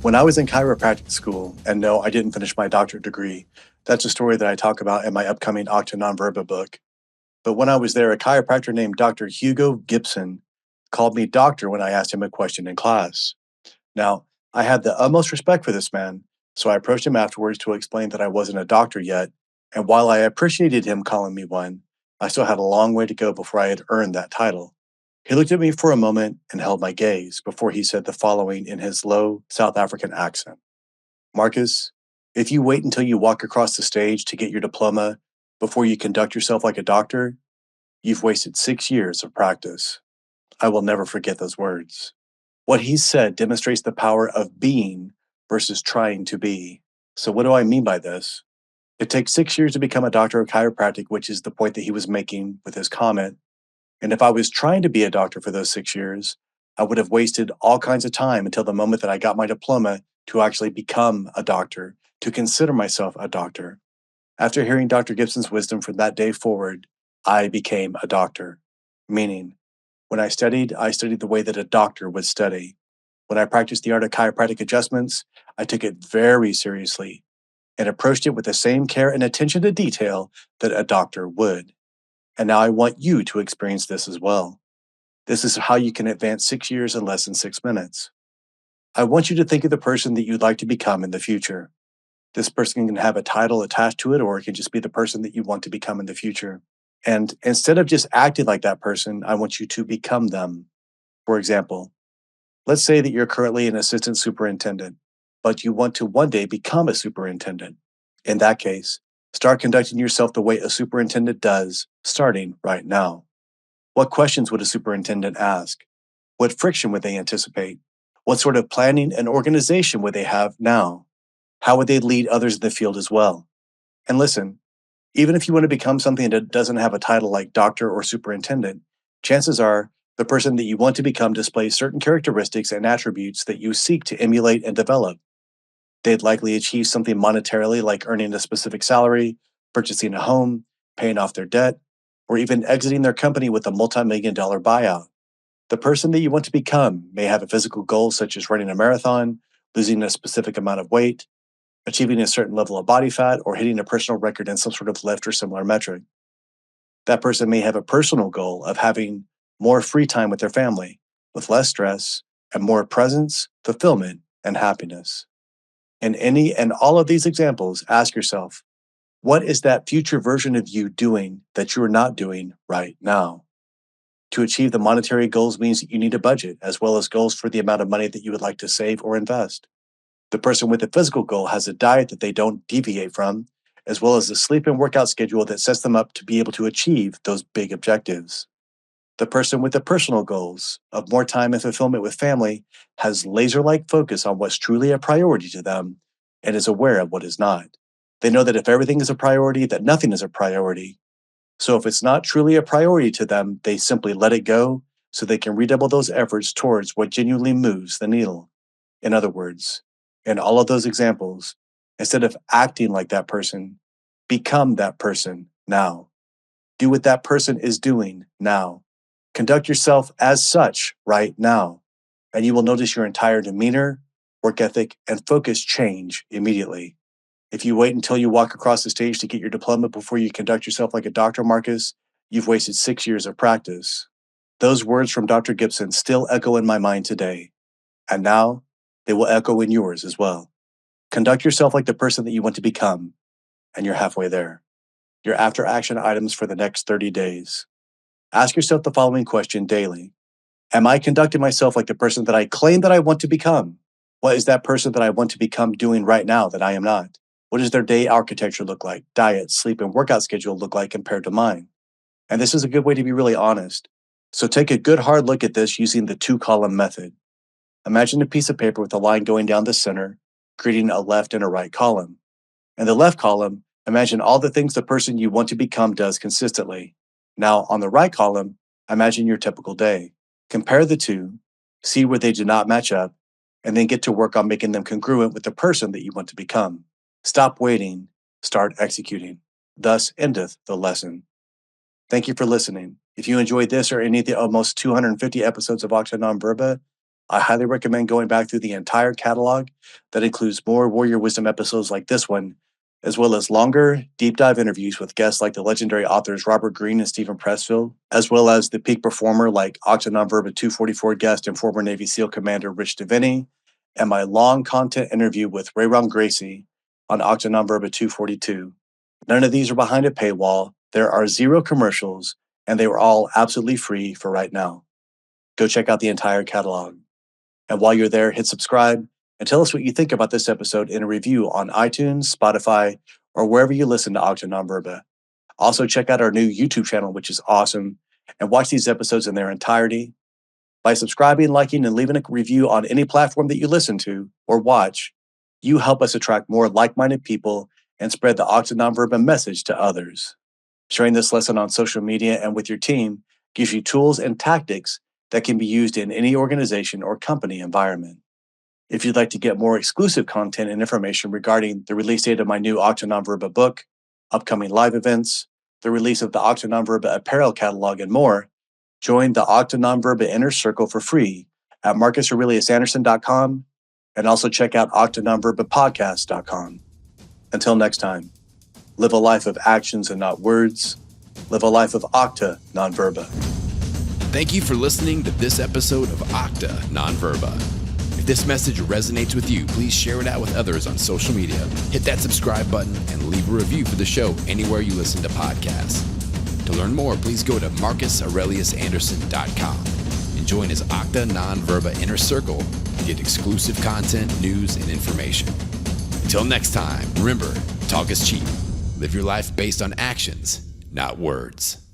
When I was in chiropractic school, and no, I didn't finish my doctorate degree, that's a story that I talk about in my upcoming Octa Non-Verba book. But when I was there, a chiropractor named Dr. Hugo Gibson called me doctor when I asked him a question in class. Now, I had the utmost respect for this man, so I approached him afterwards to explain that I wasn't a doctor yet, and while I appreciated him calling me one, I still had a long way to go before I had earned that title. He looked at me for a moment and held my gaze before he said the following in his low South African accent: Marcus, if you wait until you walk across the stage to get your diploma before you conduct yourself like a doctor, you've wasted 6 years of practice. I will never forget those words. What he said demonstrates the power of being versus trying to be. So, what do I mean by this? It takes 6 years to become a doctor of chiropractic, which is the point that he was making with his comment. And if I was trying to be a doctor for those 6 years, I would have wasted all kinds of time until the moment that I got my diploma to actually become a doctor, to consider myself a doctor. After hearing Dr. Gibson's wisdom from that day forward, I became a doctor. Meaning, when I studied the way that a doctor would study. When I practiced the art of chiropractic adjustments, I took it very seriously and approached it with the same care and attention to detail that a doctor would. And now I want you to experience this as well. This is how you can advance 6 years in less than 6 minutes. I want you to think of the person that you'd like to become in the future. This person can have a title attached to it, or it can just be the person that you want to become in the future. And instead of just acting like that person, I want you to become them. For example, let's say that you're currently an assistant superintendent, but you want to one day become a superintendent. In that case, start conducting yourself the way a superintendent does, starting right now. What questions would a superintendent ask? What friction would they anticipate? What sort of planning and organization would they have now? How would they lead others in the field as well? And listen, even if you want to become something that doesn't have a title like doctor or superintendent, chances are the person that you want to become displays certain characteristics and attributes that you seek to emulate and develop. They'd likely achieve something monetarily like earning a specific salary, purchasing a home, paying off their debt, or even exiting their company with a multi-million-dollar buyout. The person that you want to become may have a physical goal such as running a marathon, losing a specific amount of weight, achieving a certain level of body fat, or hitting a personal record in some sort of lift or similar metric. That person may have a personal goal of having more free time with their family, with less stress, and more presence, fulfillment, and happiness. In any and all of these examples, ask yourself, what is that future version of you doing that you're not doing right now? To achieve the monetary goals means that you need a budget, as well as goals for the amount of money that you would like to save or invest. The person with the physical goal has a diet that they don't deviate from, as well as a sleep and workout schedule that sets them up to be able to achieve those big objectives. The person with the personal goals of more time and fulfillment with family has laser like focus on what's truly a priority to them and is aware of what is not. They know that if everything is a priority, that nothing is a priority. So if it's not truly a priority to them, they simply let it go so they can redouble those efforts towards what genuinely moves the needle. In other words, in all of those examples, instead of acting like that person, become that person now. Do what that person is doing now. Conduct yourself as such right now, and you will notice your entire demeanor, work ethic, and focus change immediately. If you wait until you walk across the stage to get your diploma before you conduct yourself like a doctor, Marcus, you've wasted 6 years of practice. Those words from Dr. Gibson still echo in my mind today, and now they will echo in yours as well. Conduct yourself like the person that you want to become, and you're halfway there. Your after action items for the next 30 days. Ask yourself the following question daily: am I conducting myself like the person that I claim that I want to become? What is that person that I want to become doing right now that I am not? What does their day architecture look like, diet, sleep, and workout schedule look like compared to mine? And this is a good way to be really honest. So take a good hard look at this using the two-column method. Imagine a piece of paper with a line going down the center, creating a left and a right column. In the left column, imagine all the things the person you want to become does consistently. Now, on the right column, imagine your typical day. Compare the two, see where they do not match up, and then get to work on making them congruent with the person that you want to become. Stop waiting, start executing. Thus endeth the lesson. Thank you for listening. If you enjoyed this or any of the almost 250 episodes of Octa Non-Verba, I highly recommend going back through the entire catalog that includes more Warrior Wisdom episodes like this one, as well as longer, deep dive interviews with guests like the legendary authors Robert Greene and Stephen Pressfield, as well as the peak performer like Octa Nonverba 244 guest and former Navy SEAL Commander Rich Deviney, and my long content interview with Rayram Gracie on Octa Nonverba 242. None of these are behind a paywall. There are 0 commercials, and they were all absolutely free for right now. Go check out the entire catalog. And while you're there, hit subscribe and tell us what you think about this episode in a review on iTunes, Spotify, or wherever you listen to Octa Nonverba. Also, check out our new YouTube channel, which is awesome, and watch these episodes in their entirety. By subscribing, liking, and leaving a review on any platform that you listen to or watch, you help us attract more like-minded people and spread the Octa Nonverba message to others. Sharing this lesson on social media and with your team gives you tools and tactics that can be used in any organization or company environment. If you'd like to get more exclusive content and information regarding the release date of my new Octa Nonverba book, upcoming live events, the release of the Octa Nonverba apparel catalog, and more, join the Octa Nonverba Inner Circle for free at MarcusAureliusAnderson.com, and also check out OctaNonverbapodcast.com. Until next time, live a life of actions and not words. Live a life of Octa Nonverba. Thank you for listening to this episode of Octa Nonverba. If this message resonates with you, please share it out with others on social media. Hit that subscribe button and leave a review for the show anywhere you listen to podcasts. To learn more, please go to MarcusAureliusAnderson.com and join his Octa Nonverba Inner Circle to get exclusive content, news, and information. Until next time, remember, talk is cheap. Live your life based on actions, not words.